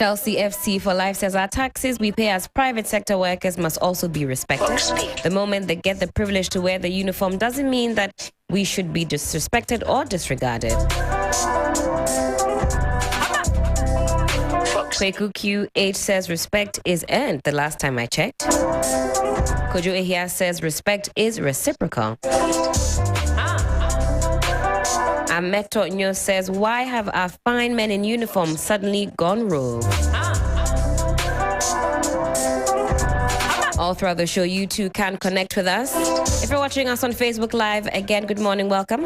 Chelsea FC for Life says our taxes we pay as private sector workers must also be respected. The moment they get the privilege to wear the uniform doesn't mean that we should be disrespected or disregarded. Kweku QH says respect is earned the last time I checked. Kojo Ehia says respect is reciprocal. Ameto Nyo says, why have our fine men in uniform suddenly gone rogue? All throughout the show, you too can connect with us. If you're watching us on Facebook Live, again, good morning, welcome.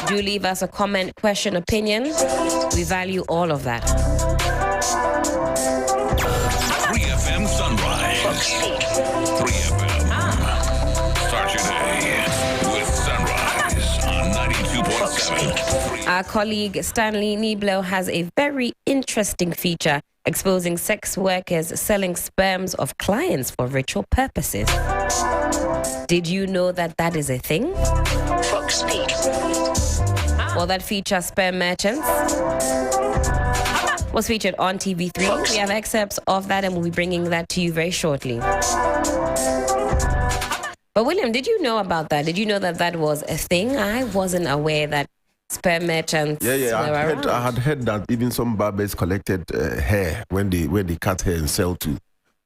Do leave us a comment, question, opinion. We value all of that. 3FM Sunrise. 3FM. Start your day with Sunrise on 92.7. Our colleague Stanley Niblo has a very interesting feature exposing sex workers selling sperms of clients for ritual purposes. Did you know that that is a thing? Well, that feature, Sperm Merchants, was featured on TV3. We have excerpts of that and we'll be bringing that to you very shortly. But William, did you know about that? Did you know that that was a thing? I wasn't aware that sperm merchants were around. I had heard that even some barbers collected hair when they cut hair and sell to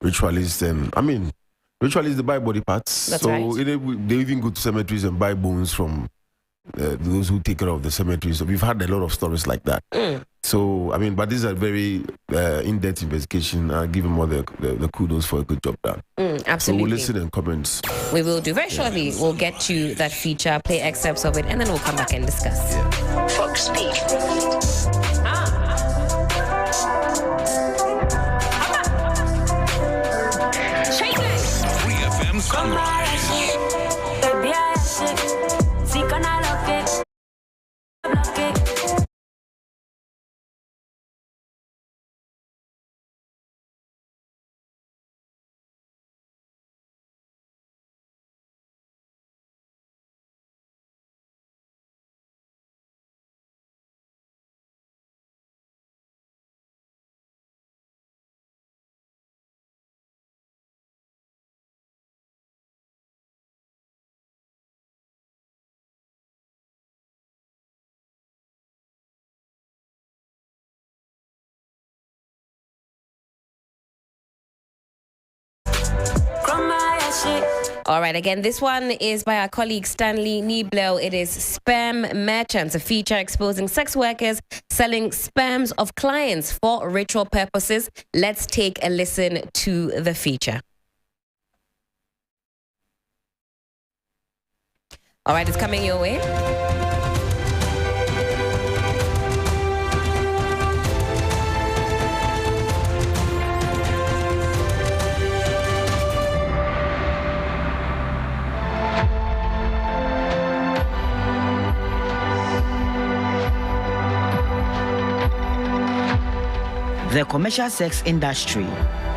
ritualists. Ritualists, they buy body parts. That's so right. they even go to cemeteries and buy bones from those who take care of the cemeteries. So we've had a lot of stories like that. So, but this is a very in-depth investigation. I'll give him all the kudos for a good job done. Absolutely. So we'll listen in comments. We will do. Very shortly, we'll get to that feature, play excerpts of it, and then we'll come back and discuss. Yeah. Fox Speed. 3FM Sunrise. All right, again, this one is by our colleague Stanley Niblo. It is Sperm Merchants, a feature exposing sex workers selling sperms of clients for ritual purposes. Let's take a listen to the feature. All right, it's coming your way. The commercial sex industry,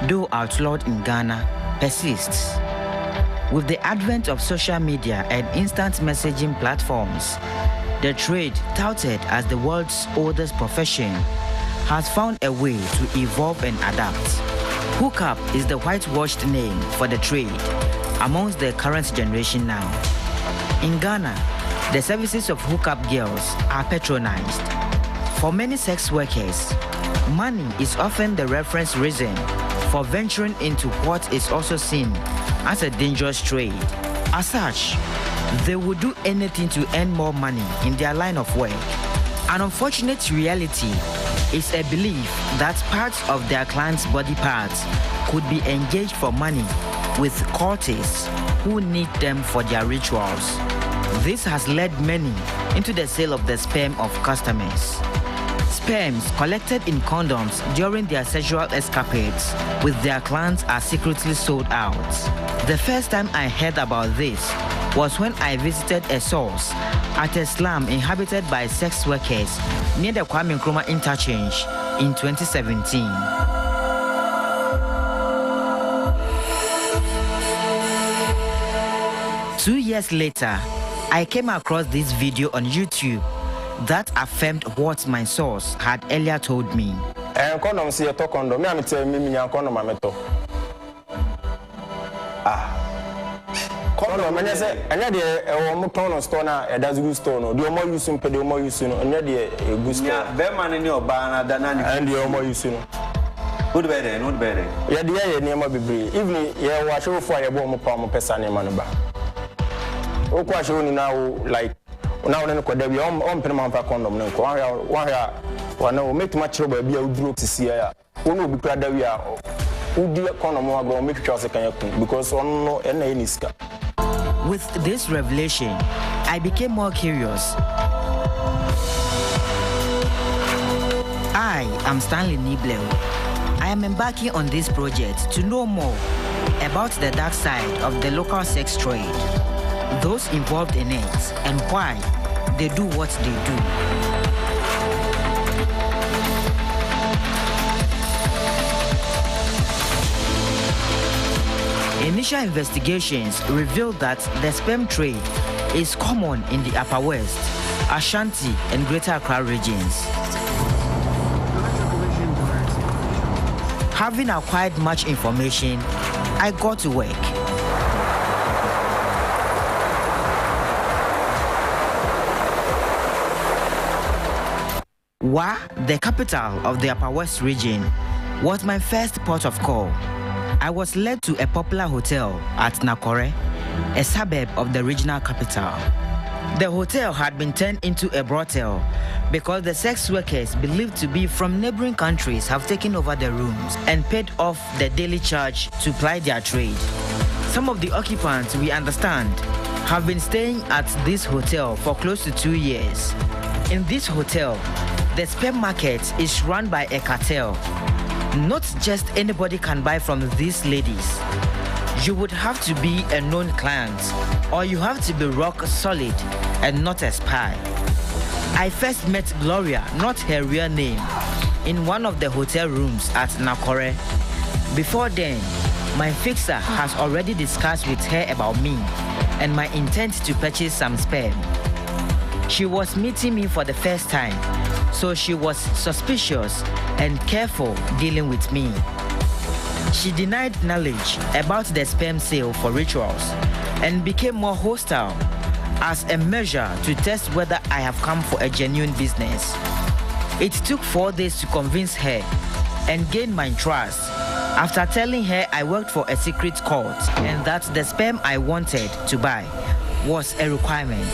though outlawed in Ghana, persists. With the advent of social media and instant messaging platforms, the trade, touted as the world's oldest profession, has found a way to evolve and adapt. Hookup is the whitewashed name for the trade amongst the current generation now. In Ghana, the services of hookup girls are patronized. For many sex workers, money is often the reference reason for venturing into what is also seen as a dangerous trade. As such, they would do anything to earn more money in their line of work. An unfortunate reality is a belief that parts of their clients' body parts could be engaged for money with cultists who need them for their rituals. This has led many into the sale of the sperm of customers. Sperms collected in condoms during their sexual escapades with their clients are secretly sold out. The first time I heard about this was when I visited a source at a slum inhabited by sex workers near the Kwame Nkrumah interchange in 2017. Two years later, I came across this video on YouTube that affirmed what my source had earlier told me. And condom see a talk condom. Me am tell me condom ameto. Condom and say anya dey mo ton on store na e das good store no. The omo use no, the omo use no. Anya dey a good store. Yeah, be man ni oba na da na ni. And the omo use no. Good better, not better. Yeah, the ye near bebre. Even yeah, wa show for your bomb palm person name man ba. O kwa show ni now like now no ko da bi on pin man fa condom no ko one no make too much trouble bia uduro tisi ya. Ono obi kra da wi a udi condom wa go make sure say kan yakun because on no na eniska. With this revelation, I became more curious. I am Stanley Nibleu. I am embarking on this project to know more about the dark side of the local sex trade, those involved in it, and why they do what they do. Initial investigations revealed that the sperm trade is common in the Upper West, Ashanti, and Greater Accra regions. Having acquired much information, I got to work. Wa, the capital of the Upper West region, was my first port of call. I was led to a popular hotel at Nakore, a suburb of the regional capital. The hotel had been turned into a brothel because the sex workers believed to be from neighboring countries have taken over the rooms and paid off the daily charge to ply their trade. Some of the occupants, we understand, have been staying at this hotel for close to 2 years. In this hotel, the sperm market is run by a cartel. Not just anybody can buy from these ladies. You would have to be a known client, or you have to be rock solid and not a spy. I first met Gloria, not her real name, in one of the hotel rooms at Nakore. Before then, my fixer has already discussed with her about me and my intent to purchase some sperm. She was meeting me for the first time, so she was suspicious and careful dealing with me. She denied knowledge about the sperm sale for rituals and became more hostile as a measure to test whether I have come for a genuine business. It took 4 days to convince her and gain my trust after telling her I worked for a secret cult and that the sperm I wanted to buy was a requirement.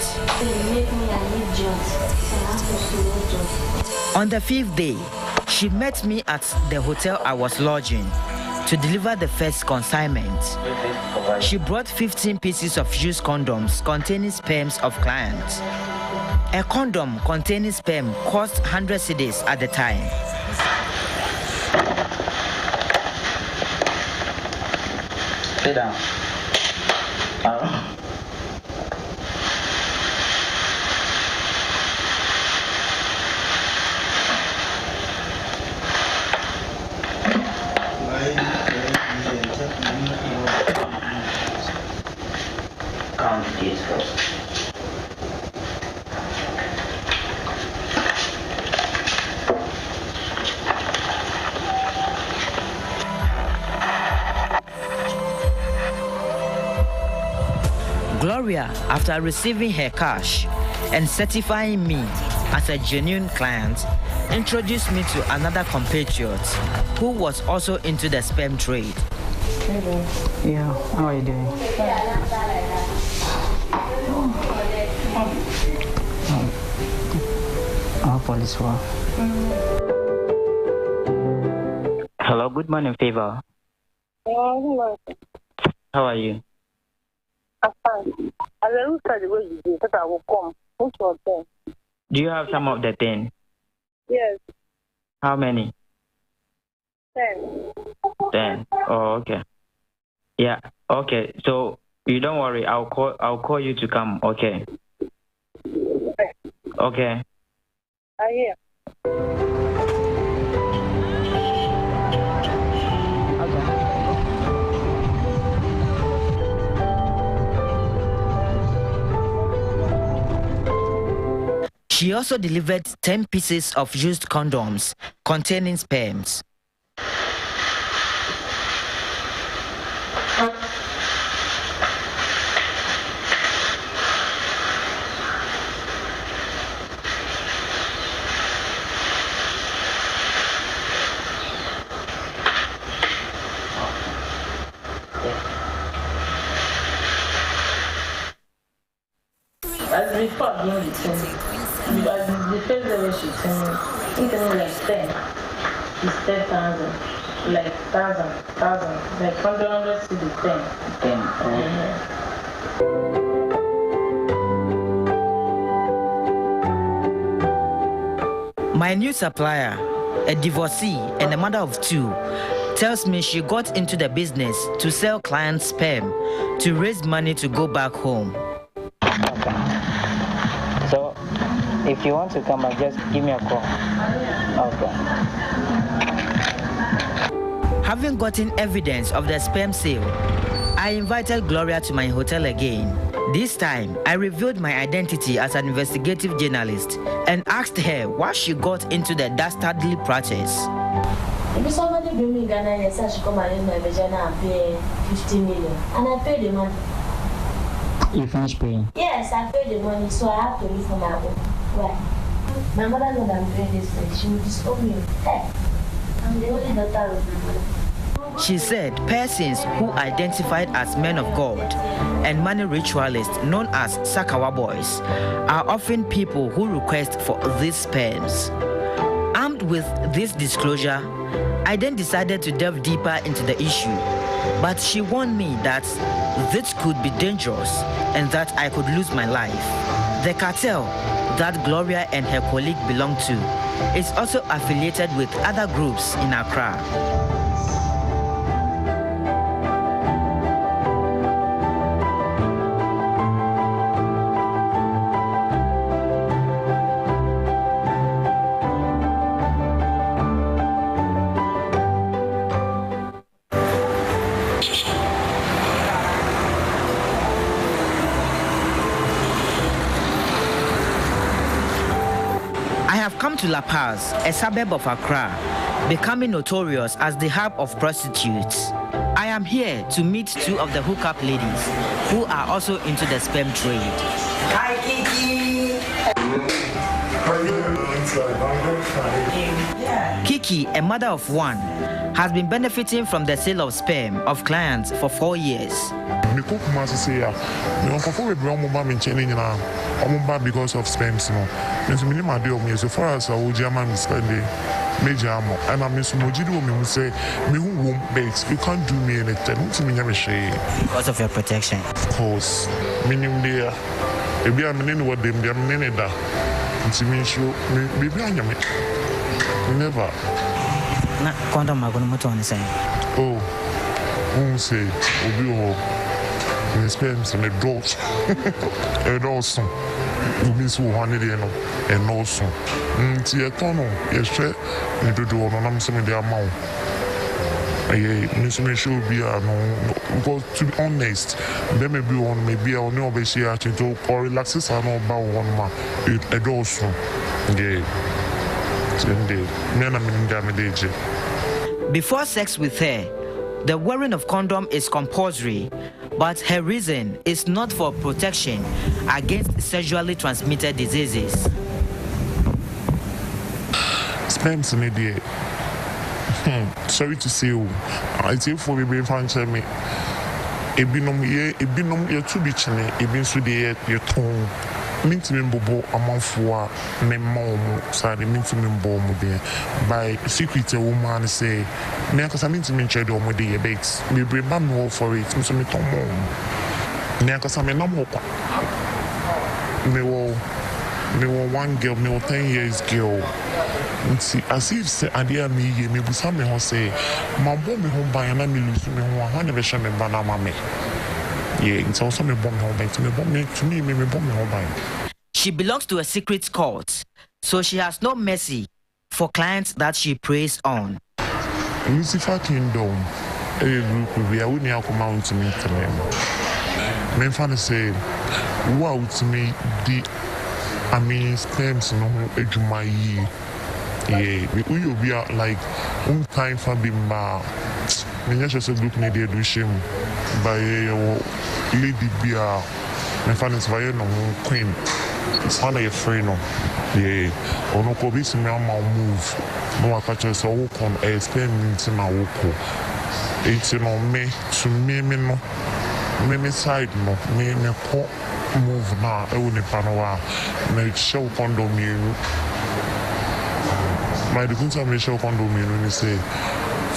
On the 5th day, she met me at the hotel I was lodging to deliver the first consignment. She brought 15 pieces of used condoms containing sperms of clients. A condom containing sperm cost 100 cedis at the time. Sit down. Count these first. Gloria, after receiving her cash and certifying me as a genuine client, introduced me to another compatriot who was also into the sperm trade. Yeah, how are you doing? Police well. Hello, good morning, Favor. Hello. How are you? I'm fine. I will look at the way you do that. I will come. Which one then? Do you have some of the things? Yes. How many? 10. 10. Oh, okay. Yeah. Okay. So you don't worry. I'll call you to come. Okay. Okay. I hear. She also delivered 10 pieces of used condoms containing sperms. As before being returned, because the first day she returned, income like 10, it's 10,000, like 1,000, like 100 to the 10. My new supplier, a divorcee and a mother of 2, tells me she got into the business to sell clients' sperm to raise money to go back home. So, if you want to come back, just give me a call. Okay. Having gotten evidence of the sperm sale, I invited Gloria to my hotel again. This time, I revealed my identity as an investigative journalist and asked her why she got into the dastardly practice. If somebody bring me Ghana, yes, I should come and use my vagina and pay 50 million. And I pay the money. You finished paying? Yes, I paid the money, so I have to leave for my own. Why? My mother knows I'm paying this thing. She will disown me. Hey, I'm the only daughter of my mother. She said persons who identified as men of God and money ritualists known as Sakawa boys are often people who request for these sperms. Armed with this disclosure, I then decided to delve deeper into the issue, but she warned me that this could be dangerous and that I could lose my life. The cartel that Gloria and her colleague belong to is also affiliated with other groups in Accra. I have come to La Paz, a suburb of Accra, becoming notorious as the hub of prostitutes. I am here to meet 2 of the hookup ladies who are also into the sperm trade. Hi, Kiki! Kiki, a mother of 1, has been benefiting from the sale of sperm of clients for 4 years. Because of sperms, no. So far as I would German spend major ammo, and I'm Miss Mojido, me say, me won't base, you can't do me anything. Because of your protection. Of course. Meaning there, if you are meaning what them, they're meaning that. It's me show, maybe I am it. Never. Not condom, I'm going to say. Oh, who say, Obi, the sperms and the dogs, and also. Miss Juanidino and also. Tiatono, yes, sir, you do on some of the amount. Miss Michelle be because to be honest, there may be on maybe I'll know be she actually to or relaxes I know about one man. It also. Yeah. Before sex with her, the wearing of condom is compulsory, but her reason is not for protection against sexually transmitted diseases. Sperms in the sorry to say, I tell for me, be fine, tell me. A binom ye to be chine, a bin so de your tongue. Mintimim bobo among 4 me mom, sorry, mintimim bomb there. By secret, a woman say, Nekas, I mean to mention the omode bakes. We bring more for it, Miss Tom. Nekas, I mean, no more. Me will 1 girl, me will 10 years girl. See, as if say, I dear me, me was something who say, my bomb me home by and I lose me one, I never shall me banana me. Yeah, it's also me bomb home by to me bomb me to me bomb me home by. She belongs to a secret cult, so she has no mercy for clients that she preys on. Lucifer Kingdom, we are only come out to meet them. Men fan say, wow, to me, the I mean, sperms no ejuma yi. Yeah, we be like time for bimba. Me just a group need do shim by lady bia. Me find it's very no queen. It's not a free no. Yeah, ono ko bi me move. No catch us all come experiment na woko. It's no me to me no. Me side no me ko move na e woni pa no wa. Me show condom my confirmation condominium say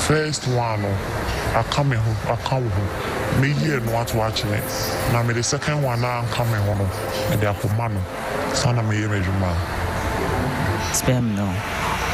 first one I come home. Me year no what watching it. Now me the second one now I'm coming home. And they are for man. Sana me year mejuma. Sperm no.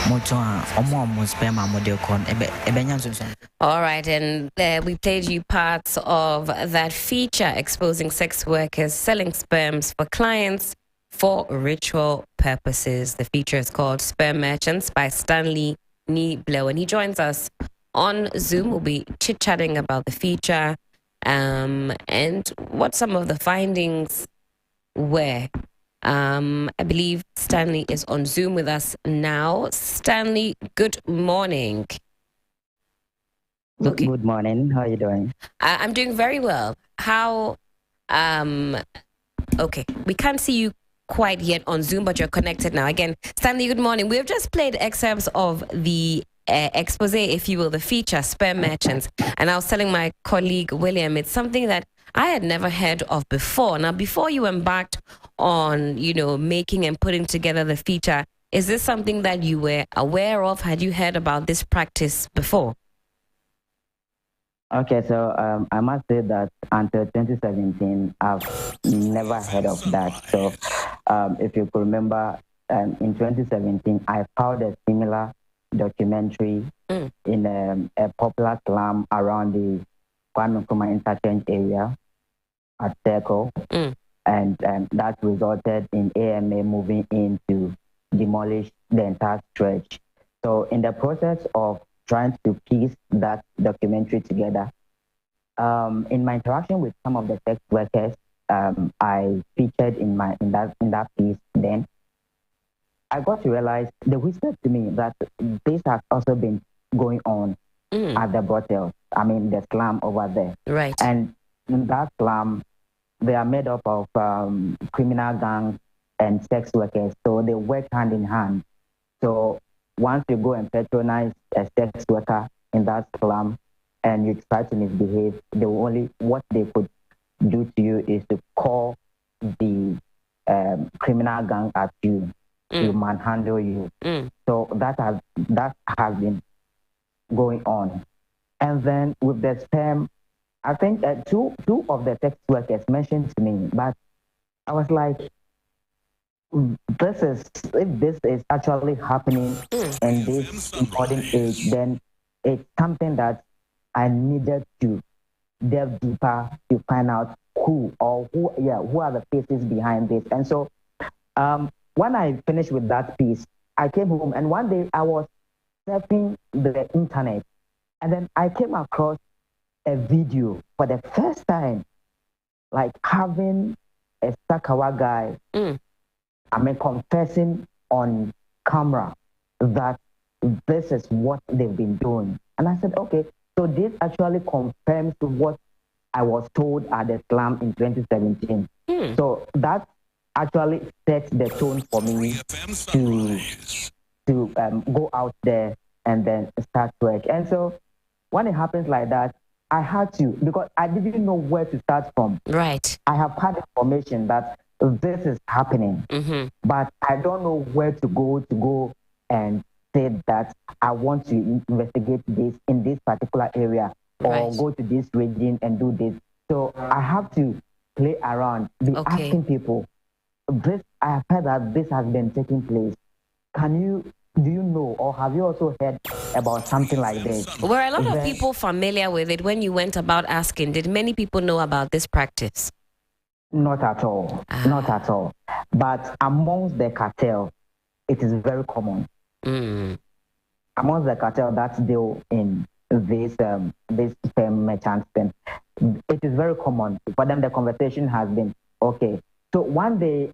Omo sperm amode kon ebenya nso. All right, and we played you parts of that feature exposing sex workers selling sperms for clients for ritual purposes. The feature is called Sperm Merchants by Stanley Niblo, and he joins us on Zoom. We'll be chit-chatting about the feature and what some of the findings were. I believe Stanley is on Zoom with us now. Stanley, good morning. Okay. Good morning. How are you doing? I'm doing very well. How? Okay, we can't see you quite yet on Zoom, but you're connected now. Again, Stanley, good morning. We have just played excerpts of the expose, if you will, the feature, Sperm Merchants. And I was telling my colleague, William, it's something that I had never heard of before. Now, before you embarked on, making and putting together the feature, is this something that you were aware of? Had you heard about this practice before? Okay, so I must say that until 2017, I've never heard of that. So if you could remember, in 2017, I found a similar documentary in a popular slum around the Kwame Nkrumah interchange area at Circle. And that resulted in AMA moving in to demolish the entire stretch. So in the process of trying to piece that documentary together, in my interaction with some of the sex workers, I featured in that piece. Then I got to realize they whispered to me that this has also been going on at the brothel. I mean, the slum over there. Right. And in that slum, they are made up of criminal gangs and sex workers, so they work hand in hand. So once you go and patronize a sex worker in that slum and you try to misbehave, what they could do to you is to call the criminal gang at you to manhandle you. So that has been going on. And then with the sperm, I think two of the sex workers mentioned to me, but I was like, if this is actually happening in this modern age, then it's something that I needed to delve deeper to find out who are the faces behind this. And so when I finished with that piece, I came home, and one day I was surfing the internet, and then I came across a video for the first time, like having a Sakawa guy confessing on camera that this is what they've been doing. And I said, okay, so this actually confirms what I was told at the slum in 2017. So that actually sets the tone for me to go out there and then start work. And so when it happens like that, I had to, because I didn't know where to start from. Right. I have had information that this is happening, but I don't know where to go and say that I want to investigate this in this particular area or go to this region and do this. So I have to play around, be asking people. I have heard that this has been taking place. Do you know, or have you also heard about something like this? Were a lot of people familiar with it when you went about asking? Did many people know about this practice? Not at all. Not at all. But amongst the cartel, it is very common. Amongst the cartel that deal in this sperm merchant thing, it is very common. For them, the conversation has been, okay. So one day,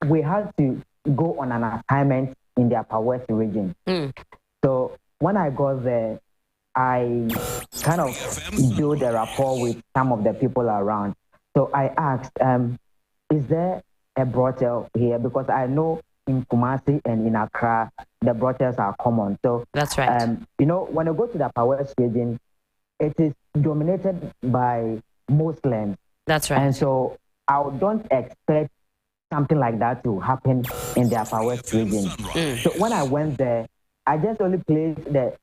we had to go on an assignment in the Upper West region. So when I got there, I kind of built a rapport with some of the people around. So I asked, is there a brothel here? Because I know in Kumasi and in Accra, the brothels are common. So that's right. You know, when you go to the Upper West region, it is dominated by Muslims. That's right. And so I don't expect something like that to happen in the Upper West region. So when I went there, I just only played the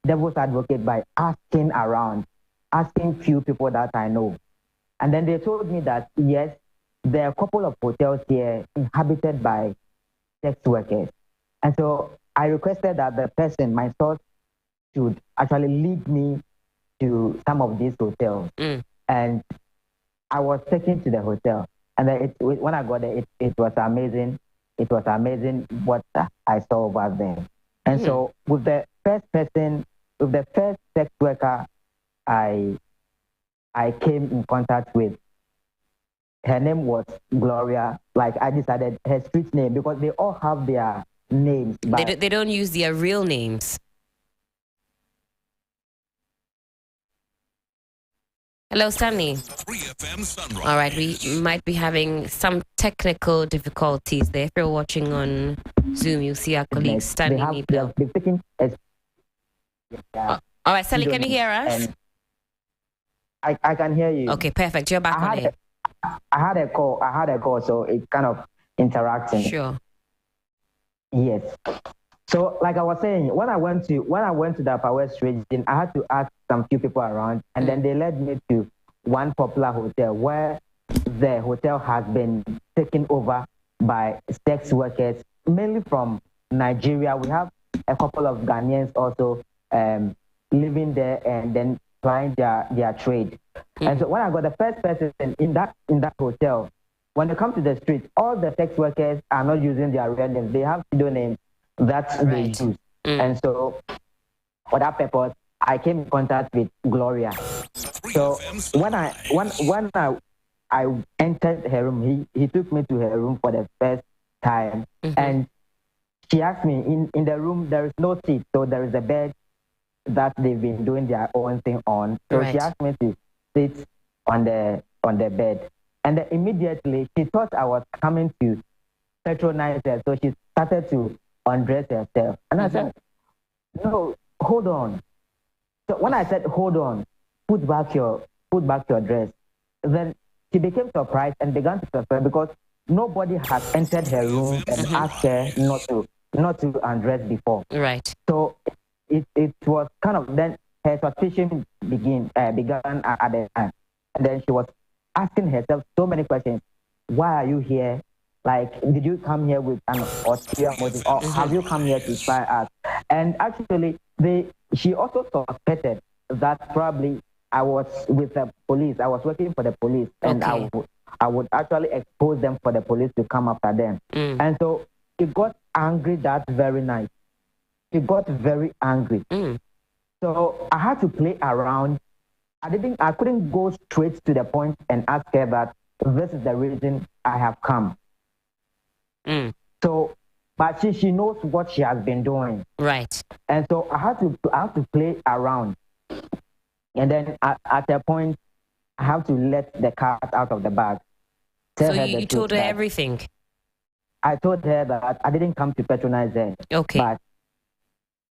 devil's advocate by asking around, asking few people that I know. And then they told me that, yes, there are a couple of hotels here inhabited by sex workers. And so I requested that the person, my source, should actually lead me to some of these hotels. And I was taken to the hotel. And then when I got there, it was amazing. It was amazing what I saw over there. And so with the first person, with the first sex worker I came in contact with, her name was Gloria. Like, I decided her street name, because they all have their names. But they don't use their real names. Hello, Stanley. All right, we might be having some technical difficulties there. If you're watching on Zoom, you'll see our colleague Stanley. All right, Stanley, can you hear us? I can hear you. Okay, perfect. You're back on it. I had a call, so it's kind of interacting. Sure. Yes. So, like I was saying, when I went to the Upper West region, I had to ask some few people around, and then they led me to one popular hotel where the hotel has been taken over by sex workers, mainly from Nigeria. We have a couple of Ghanaians also living there and then trying their trade. And so when I got the first person in that hotel, when they come to the street, all the sex workers are not using their real names. They have pseudo names that they use. And so for that purpose, I came in contact with Gloria. So when I entered her room, he took me to her room for the first time. And she asked me, in the room, there is no seat. So there is a bed that they've been doing their own thing on. So she asked me to sit on the bed. And then immediately she thought I was coming to patronize her. So she started to undress herself. And I said, no, hold on. So when I said, hold on, put back your dress, then she became surprised and began to suffer because nobody has entered her room and asked her not to undress before. Right. So it was kind of, then her suspicion began at the time. And then she was asking herself so many questions. Why are you here? Like, did you come here with an ulterior motive, or have you come here to spy us? And actually, she also suspected that probably I was with the police. I was working for the police, and I would actually expose them for the police to come after them. And so she got angry that very night. She got very angry. So I had to play around. I couldn't go straight to the point and ask her that this is the reason I have come. So, but she knows what she has been doing. Right. And so I have to play around. And then at a point, I have to let the cat out of the bag. So you told her everything? I told her that I didn't come to patronize her. Okay. But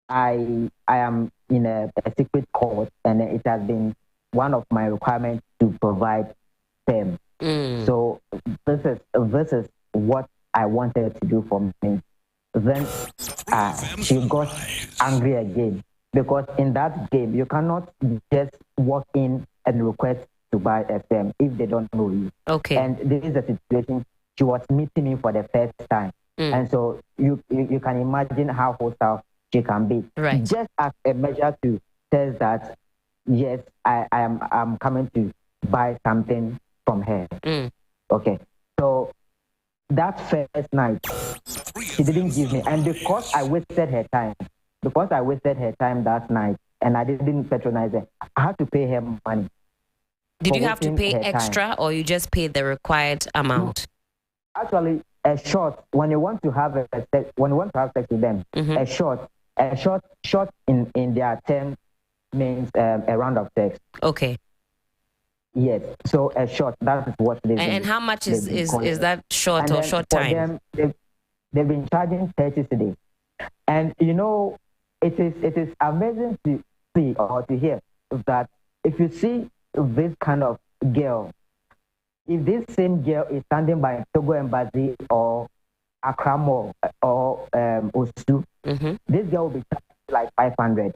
I am in a secret court, and it has been one of my requirements to provide them. So this is what I wanted to do for me. Then she got angry again, because in that game you cannot just walk in and request to buy FM if they don't know you. Okay. And this is the situation. She was meeting me for the first time, and so you can imagine how hostile she can be. Right. Just as a measure to tell that yes, I'm coming to buy something from her. Okay. So that first night, she didn't give me, and because I wasted her time that night, and I didn't patronize her, I had to pay her money. Did you have to pay extra, or you just paid the required amount? Actually, a short when you want to have sex with them, a short in their term means a round of sex. Okay. Yes. So a short, that is what they. And how much is that short and or short for time? Them, they've been charging 30 cedis. And you know, it is amazing to see or to hear that if you see this kind of girl, if this same girl is standing by Togo Embassy or Accra Mall or Osu, this girl will be charged like 500.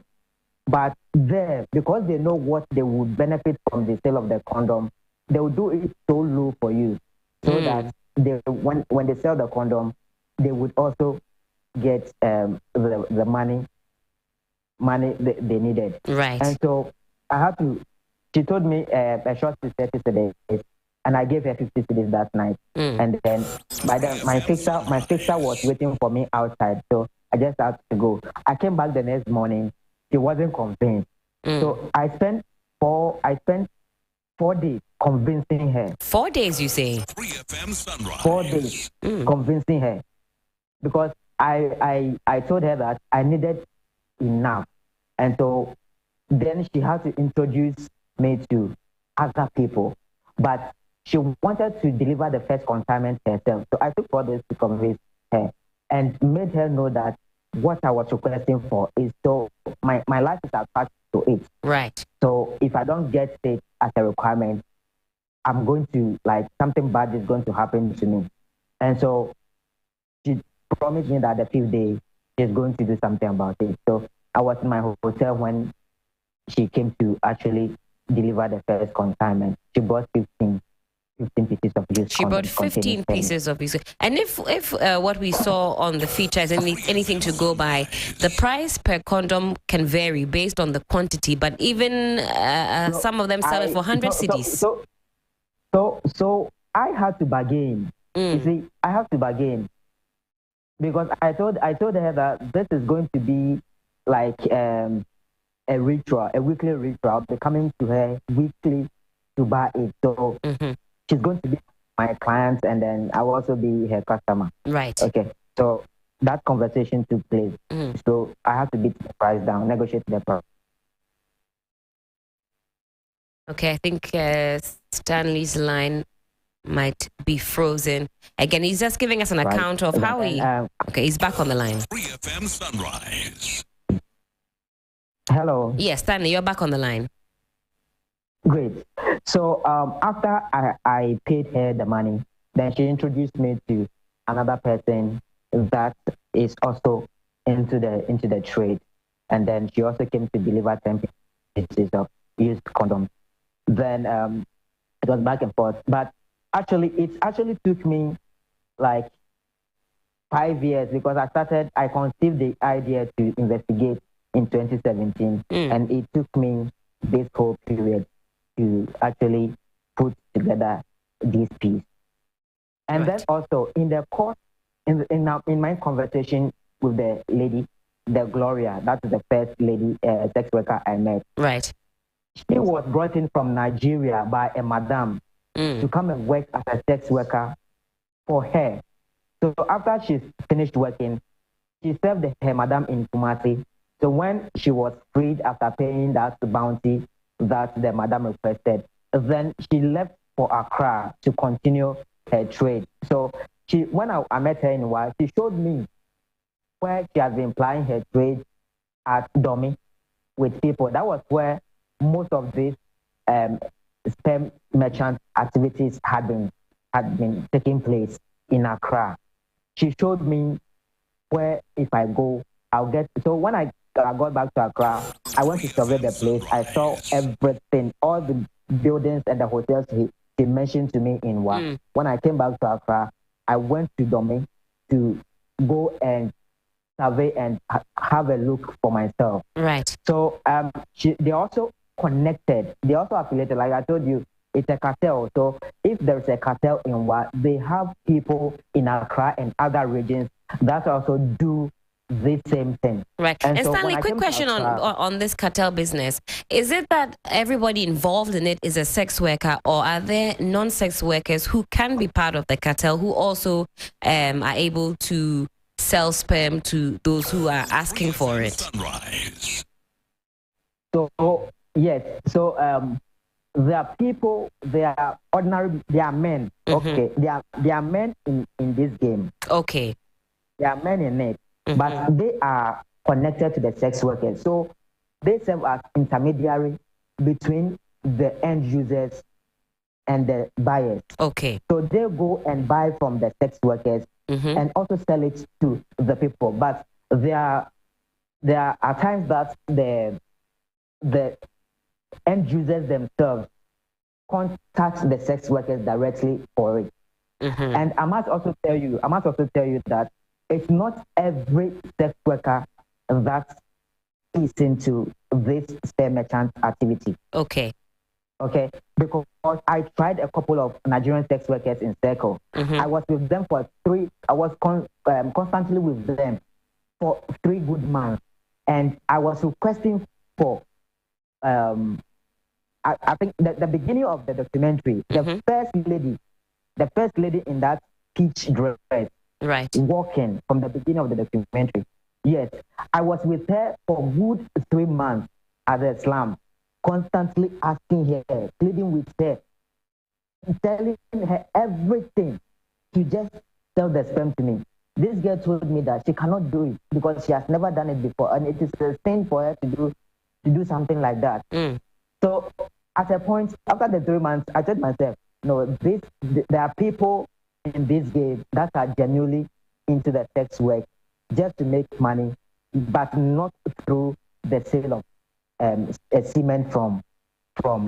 But there, because they know what they would benefit from the sale of the condom, they will do it so low for you, so that when they sell the condom, they would also get the money they needed. Right. And so I had to. She told me a short is 30 cedis, and I gave her 50 cedis that night. And then by then my fixer was waiting for me outside, so I just had to go. I came back the next morning. She wasn't convinced. So I spent 4 days convincing her. 4 days, you say? 3FM Sunrise. 4 days convincing her. Because I told her that I needed enough. And so then she had to introduce me to other people. But she wanted to deliver the first consignment herself. So I took 4 days to convince her and made her know that what I was requesting for is so my life is attached to it. Right. So if I don't get it as a requirement, I'm going to, like, something bad is going to happen to me. And so she promised me that the 5th day she's going to do something about it. So I was in my hotel when she came to actually deliver the first consignment. She bought 15 pieces of used. She bought 15 pieces of used. And if what we saw on the feature is anything to go by, the price per condom can vary based on the quantity, but even some of them sell it for 100 cedis. So I had to bargain. You see, I have to bargain because I told her that this is going to be like a ritual, a weekly ritual. I'll be coming to her weekly to buy it. So she's going to be my client, and then I will also be her customer. Right. Okay. So that conversation took place. So I have to beat the price down, negotiate the price. Okay, I think Stanley's line might be frozen. Again, he's just giving us an account of how he... okay, he's back on the line. 3FM Sunrise. Hello. Yes, Stanley, you're back on the line. Great. So after I paid her the money, then she introduced me to another person that is also into the trade, and then she also came to deliver 10 pieces of used condoms. Then it was back and forth, but it actually took me like 5 years because I conceived the idea to investigate in 2017, and it took me this whole period to actually put together this piece. And then also in the course, in my conversation with the lady, the Gloria, that is the first lady sex worker I met. Right. She was brought in from Nigeria by a madam to come and work as a sex worker for her. So after she finished working, she served her madam in Kumasi. So when she was freed after paying that bounty that the madam requested, then she left for Accra to continue her trade. So when I met her in a while, she showed me where she has been plying her trade at Domi with people. That was where most of these sperm merchant activities had been taking place in Accra. She showed me where if I go, I'll get. So when I got back to Accra, I went to survey the place. I saw everything, all the buildings and the hotels he mentioned to me in one. When I came back to Accra, I went to Domi to go and survey and have a look for myself. Right. So they also connected. They also affiliated. Like I told you, it's a cartel. So if there's a cartel in what, they have people in Accra and other regions that also do this same thing. Right. And so Stanley, quick question on this cartel business. Is it that everybody involved in it is a sex worker, or are there non-sex workers who can be part of the cartel who also are able to sell sperm to those who are asking for it? Sunrise. So, yes. So, there are people, they are ordinary, they are men. Okay. They are men in this game. Okay. They are men in it. But they are connected to the sex workers. So they serve as intermediary between the end users and the buyers. Okay. So they go and buy from the sex workers and also sell it to the people. But there are times that the end users themselves contact the sex workers directly for it. And I must also tell you that it's not every sex worker that is into this sperm merchant activity. Okay. Okay. Because I tried a couple of Nigerian sex workers in Circle. I was with them for I was constantly with them for 3 good months. And I was requesting for, I think the beginning of the documentary, the first lady in that peach dress, right, walking from the beginning of the documentary. Yes, I was with her for good 3 months at the slum, constantly asking her, pleading with her, telling her everything to just sell the sperm to me. This girl told me that she cannot do it because she has never done it before, and it is a sin for her to do something like that. So at a point, after the 3 months, I told myself, no, there are people in this game that are genuinely into the sex work just to make money, but not through the sale of semen from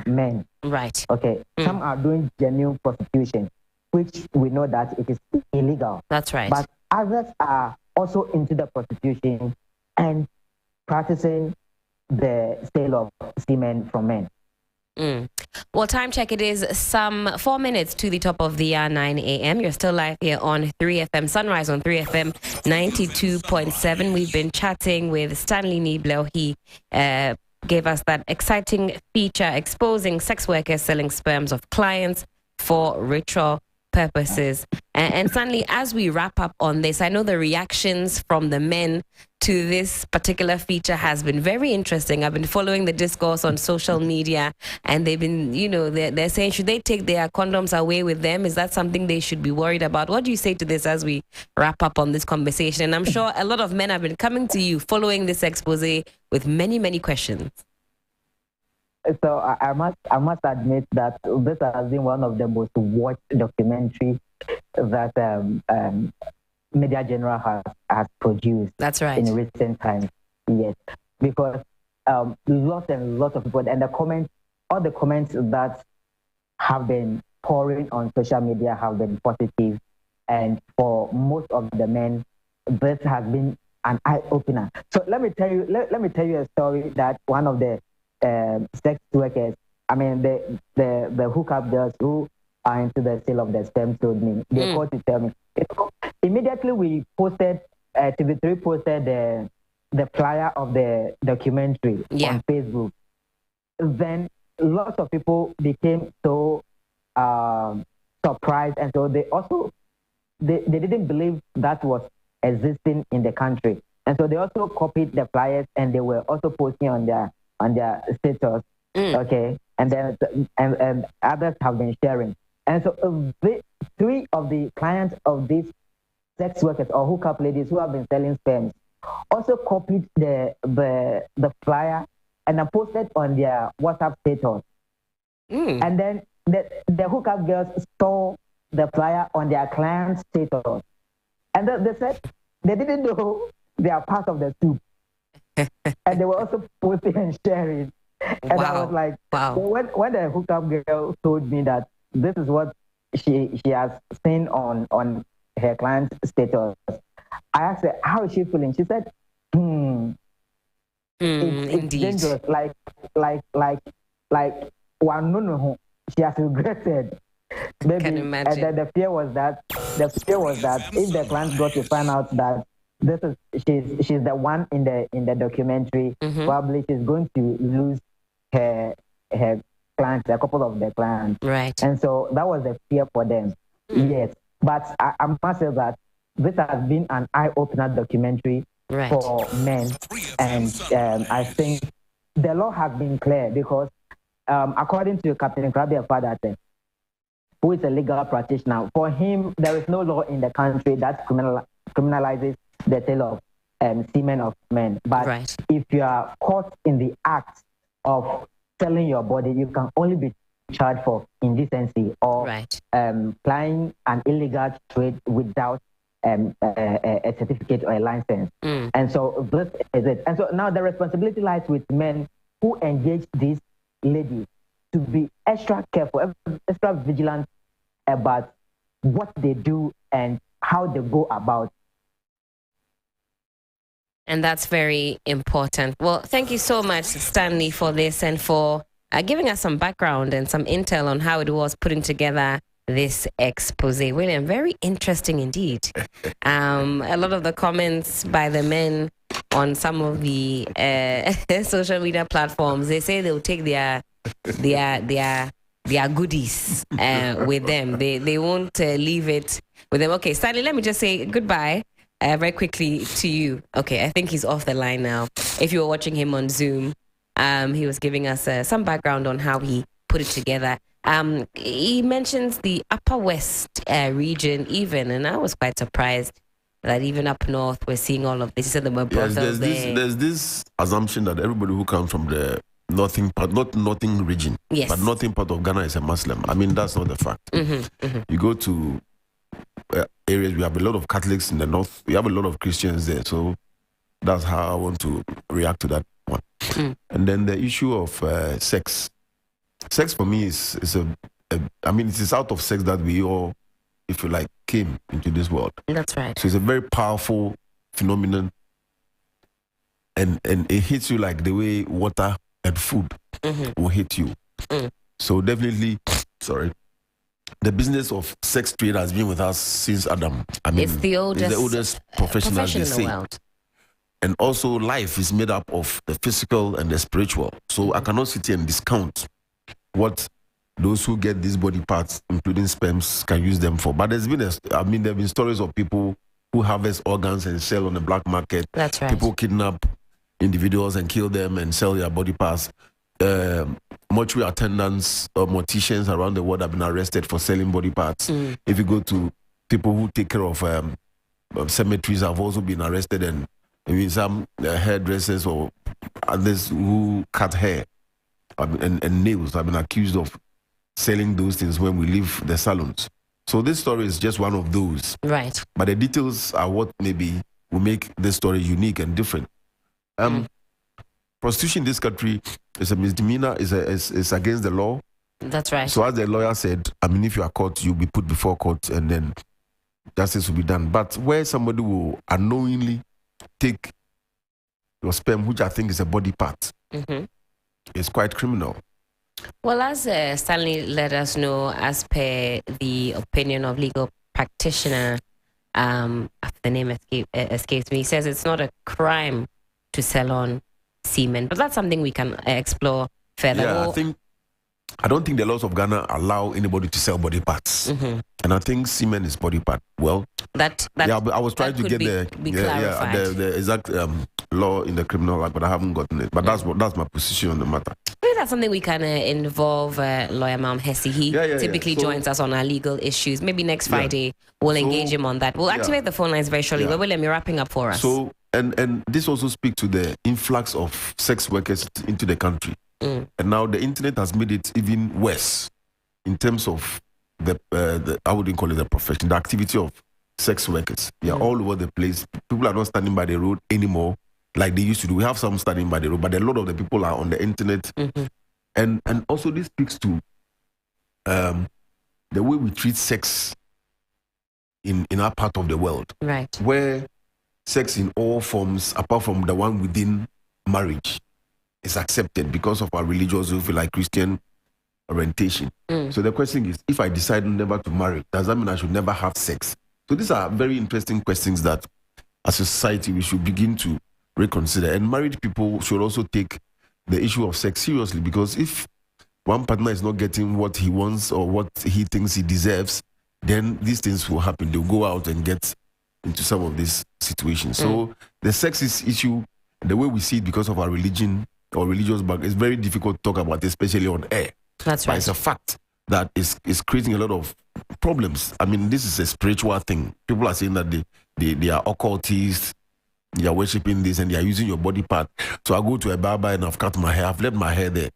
men. Right. Okay. Some are doing genuine prostitution, which we know that it is illegal. That's right. But others are also into the prostitution and practicing the sale of semen from men. Well, time check, it is some 4 minutes to the top of the hour, 9 a.m. You're still live here on 3FM Sunrise on 3FM 92.7. We've been chatting with Stanley Niblo. He gave us that exciting feature exposing sex workers selling sperms of clients for ritual purposes. And Stanley, as we wrap up on this, I know the reactions from the men to this particular feature has been very interesting. I've been following the discourse on social media, and they've been, they're saying, should they take their condoms away with them? Is that something they should be worried about? What do you say to this as we wrap up on this conversation? And I'm sure a lot of men have been coming to you following this expose with many, many questions. So I must admit that this has been one of the most watched documentaries that Media General has produced. That's right. In recent times, yes, because lots and lots of people, and all the comments that have been pouring on social media have been positive, and for most of the men, this has been an eye opener. So let me tell you a story that one of the sex workers, I mean the hookup girls who are into the sale of the sperm told me. They called to tell me. Immediately we posted, TV3 posted the flyer of the documentary on Facebook. Then lots of people became so surprised, and so they didn't believe that was existing in the country, and so they also copied the flyers and they were also posting on their status, okay, and then and others have been sharing, and so 3 of the clients of these sex workers or hookup ladies who have been selling sperms also copied the flyer and then posted on their WhatsApp status, and then the hookup girls saw the flyer on their client's status, and they said they didn't know they are part of the soup. And they were also posting and sharing. And I was like, wow. So when the hookup girl told me that this is what she has seen on her client's status, I asked her, how is she feeling? She said, it's dangerous. Like one no. She has regretted. Maybe, can imagine. And then the fear was that if the client got to find out that she's the one in the documentary. Probably she's going to lose her clients, a couple of the clients. Right. And so that was a fear for them. Yes. But I must say that this has been an eye-opener documentary for men. And I think the law has been clear because according to Captain Appiah-Ampofo, who is a legal practitioner, for him, there is no law in the country that criminalizes the sale of semen of men. But if you are caught in the act of selling your body, you can only be charged for indecency or plying an illegal trade without a certificate or a license. And so this is it. And so now the responsibility lies with men who engage these ladies to be extra careful, extra vigilant about what they do and how they go about. And that's very important. Well, thank you so much, Stanley, for this and for giving us some background and some intel on how it was putting together this expose. William, very interesting indeed. A lot of the comments by the men on some of the social media platforms, they say they'll take their goodies with them. They won't leave it with them. Okay, Stanley, let me just say goodbye very quickly to you. Okay, I think he's off the line now. If you were watching him on Zoom, he was giving us some background on how he put it together. He mentions the Upper West region even, and I was quite surprised that even up north we're seeing all of this. He said there were brothels there. There's this assumption that everybody who comes from the northern part, not northern region, but northern part of Ghana is a Muslim. I mean, that's not the fact. You go to areas, we have a lot of Catholics in the north, we have a lot of Christians there, so that's how I want to react to that one. And then the issue of sex. Sex for me is I mean, it is out of sex that we all, if you like, came into this world. That's right. So it's a very powerful phenomenon, and it hits you like the way water and food will hit you. So definitely, the business of sex trade has been with us since Adam. I mean, it's the oldest profession in the world. And also life is made up of the physical and the spiritual. So I cannot sit here and discount what those who get these body parts, including sperms, can use them for. But there have been stories of people who harvest organs and sell on the black market. That's right. People kidnap individuals and kill them and sell their body parts. Mortuary attendants or morticians around the world have been arrested for selling body parts. If you go to people who take care of cemeteries, have also been arrested, and maybe some hairdressers or others who cut hair and nails have been accused of selling those things when we leave the salons. So this story is just one of those. Right. But the details are what maybe will make this story unique and different. Prostitution in this country is a misdemeanor, is against the law. That's right. So as the lawyer said, I mean, if you are caught, you'll be put before court and then justice will be done. But where somebody will unknowingly take your sperm, which I think is a body part, it's quite criminal. Well, as Stanley let us know, as per the opinion of legal practitioner, the name escapes me, he says it's not a crime to sell on semen, but that's something we can explore further. Yeah, I don't think the laws of Ghana allow anybody to sell body parts, and I think semen is body part. Well, I was trying to get the exact law in the criminal act, but I haven't gotten it. But that's my position on the matter. Maybe that's something we can involve lawyer Mam Hesse. He typically joins us on our legal issues. Maybe next Friday we'll engage him on that. We'll activate the phone lines very shortly. But William, you're wrapping up for us. So and this also speaks to the influx of sex workers into the country. And now the internet has made it even worse in terms of the I wouldn't call it the profession, the activity of sex workers. They are all over the place. People are not standing by the road anymore like they used to do. We have some standing by the road, but a lot of the people are on the internet. And also this speaks to the way we treat sex in our part of the world. Right. Where sex in all forms, apart from the one within marriage, is accepted because of our religious, if you like, Christian orientation. So the question is, if I decide never to marry, does that mean I should never have sex? So these are very interesting questions that as a society, we should begin to reconsider. And married people should also take the issue of sex seriously, because if one partner is not getting what he wants or what he thinks he deserves, then these things will happen. They'll go out and get into some of these situations. So the sexist issue, the way we see it because of our religion or religious background, is very difficult to talk about, especially on air. That's but right. It's a fact that is creating a lot of problems. I mean, this is a spiritual thing. People are saying that they are occultists, they are worshipping this, and they are using your body part. So I go to a barber and I've cut my hair, I've left my hair there.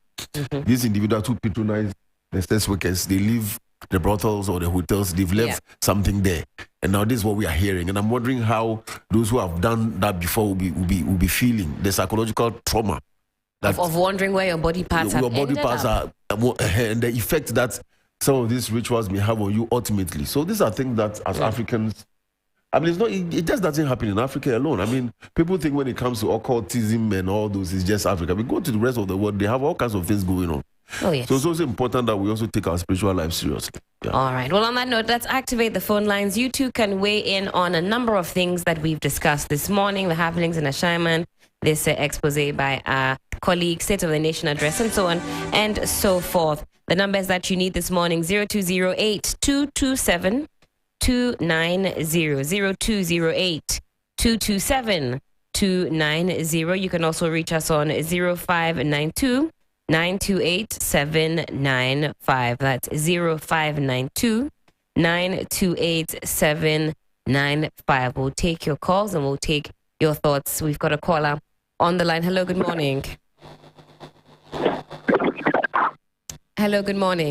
These individuals who patronize the sex workers, they leave the brothels or the hotels, they've left something there. And now this is what we are hearing. And I'm wondering how those who have done that before will be feeling the psychological trauma. Of wondering where your body parts your body parts are, and the effect that some of these rituals may have on you ultimately. So these are things that as Africans, I mean, it just doesn't happen in Africa alone. I mean, people think when it comes to occultism and all those, it's just Africa. We go to the rest of the world, they have all kinds of things going on. Oh, yes. So it's also important that we also take our spiritual life seriously. Yeah. All right. Well, on that note, let's activate the phone lines. You too can weigh in on a number of things that we've discussed this morning, the happenings in Ashaiman, this expose by our colleague, State of the Nation address, and so on and so forth. The numbers that you need this morning, 0208 227 290, 0208 227 290. You can also reach us on 0592 928 795. That's 0592 928 795. We'll take your calls and we'll take your thoughts. We've got a caller on the line. Hello, good morning. Hello, good morning.